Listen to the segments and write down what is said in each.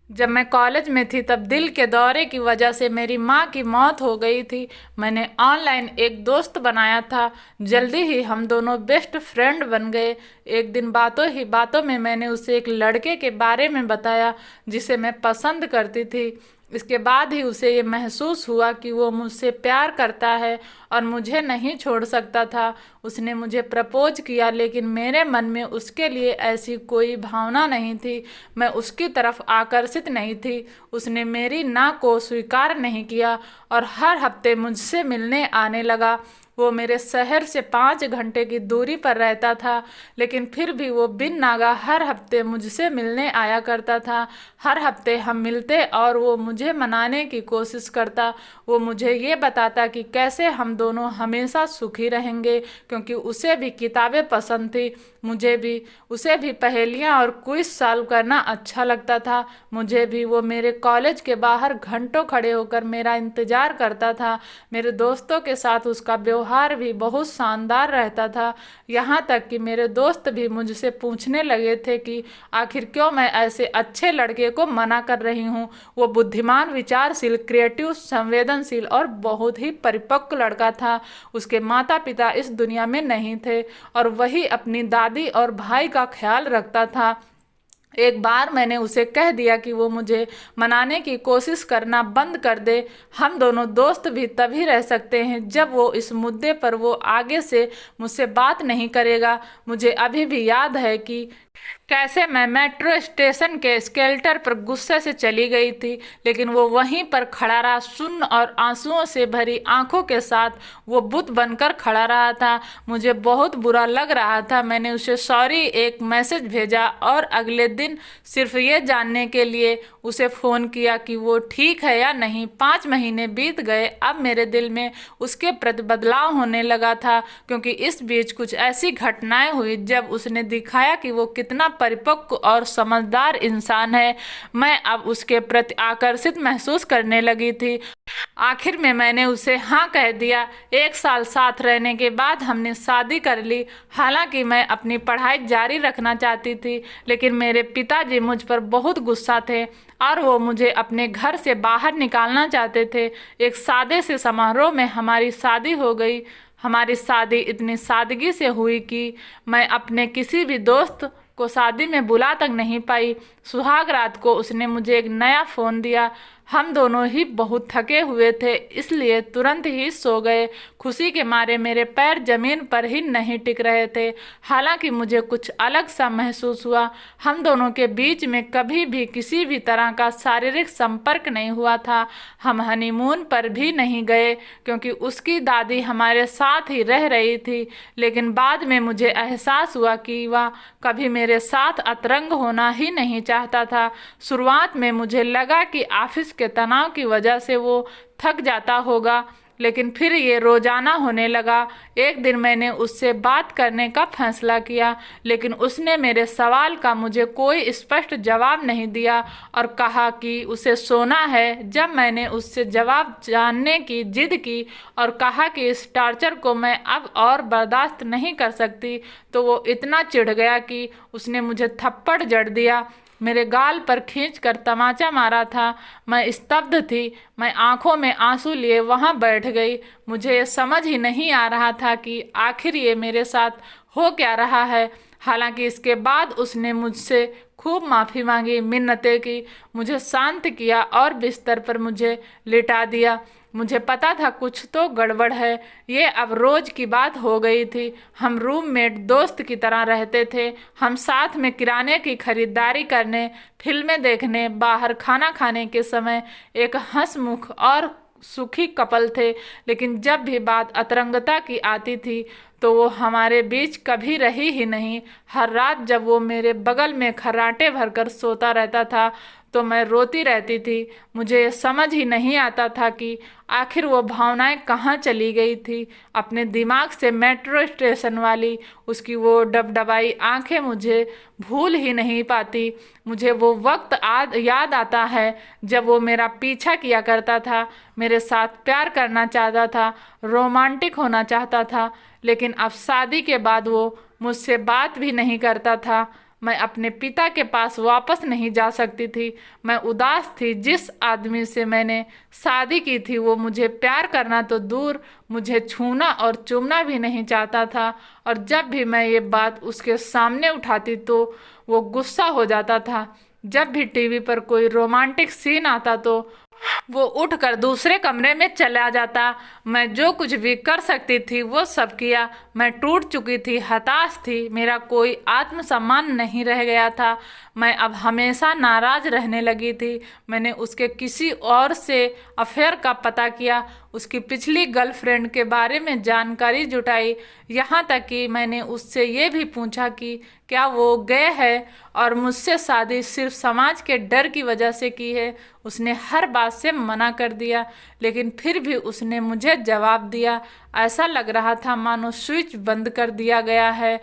जब मैं कॉलेज में थी तब दिल के दौरे की वजह से मेरी माँ की मौत हो गई थी। मैंने ऑनलाइन एक दोस्त बनाया था। जल्दी ही हम दोनों बेस्ट फ्रेंड बन गए। एक दिन बातों ही बातों में मैंने उसे एक लड़के के बारे में बताया जिसे मैं पसंद करती थी। इसके बाद ही उसे ये महसूस हुआ कि वो मुझसे प्यार करता है और मुझे नहीं छोड़ सकता था। उसने मुझे प्रपोज किया, लेकिन मेरे मन में उसके लिए ऐसी कोई भावना नहीं थी। मैं उसकी तरफ आकर्षित नहीं थी। उसने मेरी ना को स्वीकार नहीं किया और हर हफ्ते मुझसे मिलने आने लगा। वो मेरे शहर से 5 घंटे की दूरी पर रहता था, लेकिन फिर भी वो बिन नागा हर हफ्ते मुझसे मिलने आया करता था। हर हफ्ते हम मिलते और वो मुझे मनाने की कोशिश करता। वो मुझे ये बताता कि कैसे हम दोनों हमेशा सुखी रहेंगे, क्योंकि उसे भी किताबें पसंद थी, मुझे भी। उसे भी पहेलियाँ और क्विज सॉल्व करना अच्छा लगता था, मुझे भी। वो मेरे कॉलेज के बाहर घंटों खड़े होकर मेरा इंतजार करता था। मेरे दोस्तों के साथ उसका व्यवहार भी बहुत शानदार रहता था। यहाँ तक कि मेरे दोस्त भी मुझसे पूछने लगे थे कि आखिर क्यों मैं ऐसे अच्छे लड़के को मना कर रही हूँ। वो बुद्धिमान, विचारशील, क्रिएटिव, संवेदनशील और बहुत ही परिपक्व लड़का था। उसके माता पिता इस दुनिया में नहीं थे और वही अपनी दादी और भाई का ख्याल रखता था। एक बार मैंने उसे कह दिया कि वो मुझे मनाने की कोशिश करना बंद कर दे। हम दोनों दोस्त भी तभी रह सकते हैं जब वो इस मुद्दे पर वो आगे से मुझसे बात नहीं करेगा। मुझे अभी भी याद है कि कैसे मैं मेट्रो स्टेशन के स्केलेटर पर गुस्से से चली गई थी, लेकिन वो वहीं पर खड़ा रहा, सुन्न और आंसुओं से भरी आंखों के साथ वो बुत बनकर खड़ा रहा था। मुझे बहुत बुरा लग रहा था। मैंने उसे सॉरी एक मैसेज भेजा और अगले दिन सिर्फ ये जानने के लिए उसे फ़ोन किया कि वो ठीक है या नहीं। 5 महीने बीत गए। अब मेरे दिल में उसके प्रति बदलाव होने लगा था, क्योंकि इस बीच कुछ ऐसी घटनाएं हुई जब उसने दिखाया कि वो कितना परिपक्व और समझदार इंसान है। मैं अब उसके प्रति आकर्षित महसूस करने लगी थी। आखिर में मैंने उसे हाँ कह दिया। 1 साल साथ रहने के बाद हमने शादी कर ली। हालांकि मैं अपनी पढ़ाई जारी रखना चाहती थी, लेकिन मेरे पिताजी मुझ पर बहुत गुस्सा थे और वो मुझे अपने घर से बाहर निकालना चाहते थे। एक सादे से समारोह में हमारी शादी हो गई। हमारी शादी इतनी सादगी से हुई कि मैं अपने किसी भी दोस्त को शादी में बुला तक नहीं पाई। सुहाग रात को उसने मुझे एक नया फ़ोन दिया। हम दोनों ही बहुत थके हुए थे, इसलिए तुरंत ही सो गए। खुशी के मारे मेरे पैर जमीन पर ही नहीं टिक रहे थे। हालांकि मुझे कुछ अलग सा महसूस हुआ। हम दोनों के बीच में कभी भी किसी भी तरह का शारीरिक संपर्क नहीं हुआ था। हम हनीमून पर भी नहीं गए, क्योंकि उसकी दादी हमारे साथ ही रह रही थी। लेकिन बाद में मुझे एहसास हुआ कि वह कभी मेरे साथ अतरंग होना ही नहीं चाहता था। शुरुआत में मुझे लगा कि ऑफिस के तनाव की वजह से वो थक जाता होगा, लेकिन फिर ये रोजाना होने लगा। एक दिन मैंने उससे बात करने का फैसला किया, लेकिन उसने मेरे सवाल का मुझे कोई स्पष्ट जवाब नहीं दिया और कहा कि उसे सोना है। जब मैंने उससे जवाब जानने की जिद की और कहा कि इस टॉर्चर को मैं अब और बर्दाश्त नहीं कर सकती, तो वो इतना चिढ़ गया कि उसने मुझे थप्पड़ जड़ दिया। मेरे गाल पर खींचकर तमाचा मारा था। मैं स्तब्ध थी। मैं आंखों में आंसू लिए वहां बैठ गई। मुझे ये समझ ही नहीं आ रहा था कि आखिर ये मेरे साथ हो क्या रहा है। हालांकि इसके बाद उसने मुझसे खूब माफ़ी मांगी, मिन्नतें की, मुझे शांत किया और बिस्तर पर मुझे लिटा दिया। मुझे पता था कुछ तो गड़बड़ है। ये अब रोज की बात हो गई थी। हम रूममेट दोस्त की तरह रहते थे। हम साथ में किराने की खरीदारी करने, फिल्में देखने, बाहर खाना खाने के समय एक हंसमुख और सुखी कपल थे। लेकिन जब भी बात अतरंगता की आती थी तो वो हमारे बीच कभी रही ही नहीं। हर रात जब वो मेरे बगल में खर्राटे भरकर सोता रहता था तो मैं रोती रहती थी। मुझे समझ ही नहीं आता था कि आखिर वो भावनाएं कहाँ चली गई थी। अपने दिमाग से मेट्रो स्टेशन वाली उसकी वो डबडबाई आंखें मुझे भूल ही नहीं पाती। मुझे वो वक्त याद आता है जब वो मेरा पीछा किया करता था, मेरे साथ प्यार करना चाहता था, रोमांटिक होना चाहता था। लेकिन अब शादी के बाद वो मुझसे बात भी नहीं करता था। मैं अपने पिता के पास वापस नहीं जा सकती थी। मैं उदास थी। जिस आदमी से मैंने शादी की थी वो मुझे प्यार करना तो दूर, मुझे छूना और चूमना भी नहीं चाहता था। और जब भी मैं ये बात उसके सामने उठाती तो वो गुस्सा हो जाता था। जब भी टीवी पर कोई रोमांटिक सीन आता तो वो उठकर दूसरे कमरे में चला जाता। मैं जो कुछ भी कर सकती थी वो सब किया। मैं टूट चुकी थी, हताश थी, मेरा कोई आत्मसम्मान नहीं रह गया था। मैं अब हमेशा नाराज रहने लगी थी। मैंने उसके किसी और से अफेयर का पता किया, उसकी पिछली गर्लफ्रेंड के बारे में जानकारी जुटाई। यहाँ तक कि मैंने उससे ये भी पूछा कि क्या वो गे है और मुझसे शादी सिर्फ समाज के डर की वजह से की है। उसने हर बात से मना कर दिया, लेकिन फिर भी उसने मुझे जवाब दिया। ऐसा लग रहा था मानो स्विच बंद कर दिया गया है।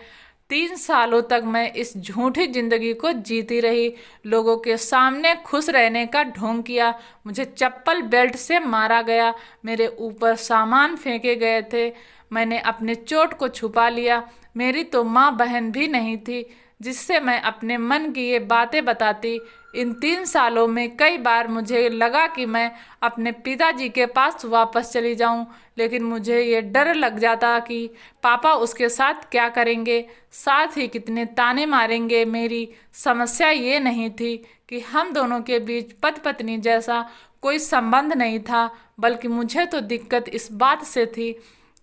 3 सालों तक मैं इस झूठी जिंदगी को जीती रही, लोगों के सामने खुश रहने का ढोंग किया। मुझे चप्पल बेल्ट से मारा गया, मेरे ऊपर सामान फेंके गए थे। मैंने अपने चोट को छुपा लिया। मेरी तो माँ बहन भी नहीं थी जिससे मैं अपने मन की ये बातें बताती। इन 3 सालों में कई बार मुझे लगा कि मैं अपने पिताजी के पास वापस चली जाऊं, लेकिन मुझे ये डर लग जाता कि पापा उसके साथ क्या करेंगे, साथ ही कितने ताने मारेंगे। मेरी समस्या ये नहीं थी कि हम दोनों के बीच पति पत्नी जैसा कोई संबंध नहीं था, बल्कि मुझे तो दिक्कत इस बात से थी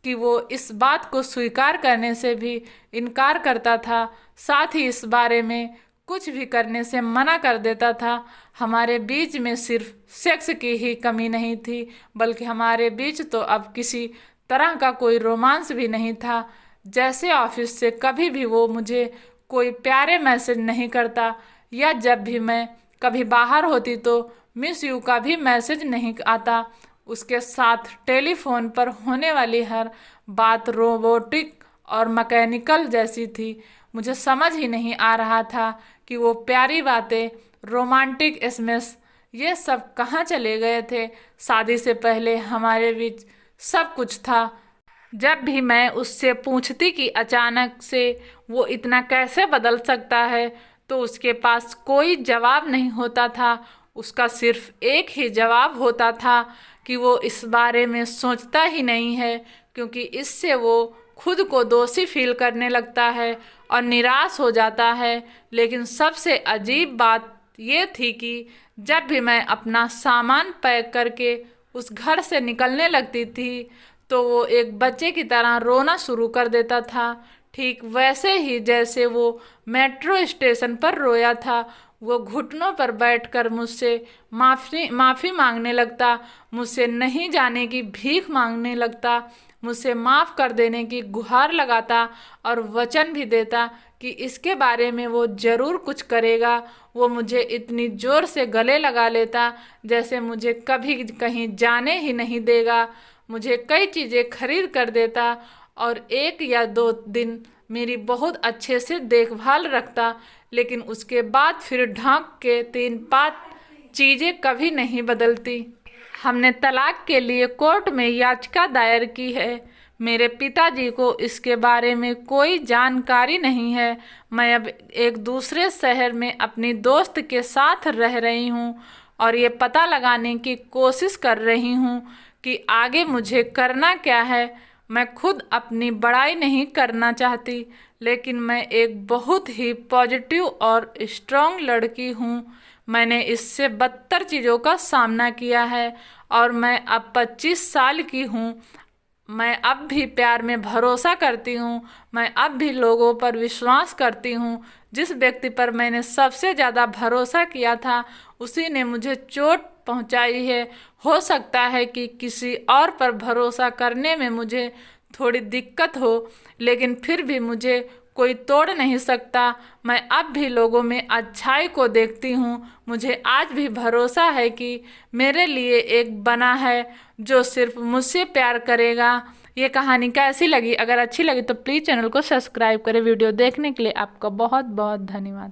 कि वो इस बात को स्वीकार करने से भी इनकार करता था, साथ ही इस बारे में कुछ भी करने से मना कर देता था। हमारे बीच में सिर्फ सेक्स की ही कमी नहीं थी, बल्कि हमारे बीच तो अब किसी तरह का कोई रोमांस भी नहीं था। जैसे ऑफिस से कभी भी वो मुझे कोई प्यारे मैसेज नहीं करता, या जब भी मैं कभी बाहर होती तो मिस यू का भी मैसेज नहीं आता। उसके साथ टेलीफोन पर होने वाली हर बात रोबोटिक और मैकेनिकल जैसी थी। मुझे समझ ही नहीं आ रहा था कि वो प्यारी बातें, रोमांटिक एसएमएस, ये सब कहाँ चले गए थे। शादी से पहले हमारे बीच सब कुछ था। जब भी मैं उससे पूछती कि अचानक से वो इतना कैसे बदल सकता है, तो उसके पास कोई जवाब नहीं होता था। उसका सिर्फ एक ही जवाब होता था कि वो इस बारे में सोचता ही नहीं है, क्योंकि इससे वो खुद को दोषी फील करने लगता है और निराश हो जाता है। लेकिन सबसे अजीब बात ये थी कि जब भी मैं अपना सामान पैक करके उस घर से निकलने लगती थी तो वो एक बच्चे की तरह रोना शुरू कर देता था, ठीक वैसे ही जैसे वो मेट्रो स्टेशन पर रोया था। वो घुटनों पर बैठकर मुझसे माफ़ी मांगने लगता, मुझसे नहीं जाने की भीख मांगने लगता, मुझसे माफ़ कर देने की गुहार लगाता और वचन भी देता कि इसके बारे में वो ज़रूर कुछ करेगा। वो मुझे इतनी ज़ोर से गले लगा लेता जैसे मुझे कभी कहीं जाने ही नहीं देगा। मुझे कई चीज़ें खरीद कर देता और 1 या 2 दिन मेरी बहुत अच्छे से देखभाल रखता, लेकिन उसके बाद फिर ढांक के 3-5 चीज़ें कभी नहीं बदलती। हमने तलाक के लिए कोर्ट में याचिका दायर की है। मेरे पिताजी को इसके बारे में कोई जानकारी नहीं है। मैं अब एक दूसरे शहर में अपनी दोस्त के साथ रह रही हूँ और ये पता लगाने की कोशिश कर रही हूँ कि आगे मुझे करना क्या है। मैं खुद अपनी बड़ाई नहीं करना चाहती, लेकिन मैं एक बहुत ही पॉजिटिव और स्ट्रॉन्ग लड़की हूँ। मैंने इससे बदतर चीज़ों का सामना किया है और मैं अब 25 साल की हूँ। मैं अब भी प्यार में भरोसा करती हूँ। मैं अब भी लोगों पर विश्वास करती हूँ। जिस व्यक्ति पर मैंने सबसे ज़्यादा भरोसा किया था उसी ने मुझे चोट पहुँचाई है। हो सकता है कि किसी और पर भरोसा करने में मुझे थोड़ी दिक्कत हो, लेकिन फिर भी मुझे कोई तोड़ नहीं सकता। मैं अब भी लोगों में अच्छाई को देखती हूँ। मुझे आज भी भरोसा है कि मेरे लिए एक बना है जो सिर्फ मुझसे प्यार करेगा। ये कहानी कैसी लगी? अगर अच्छी लगी तो प्लीज़ चैनल को सब्सक्राइब करें। वीडियो देखने के लिए आपका बहुत बहुत धन्यवाद।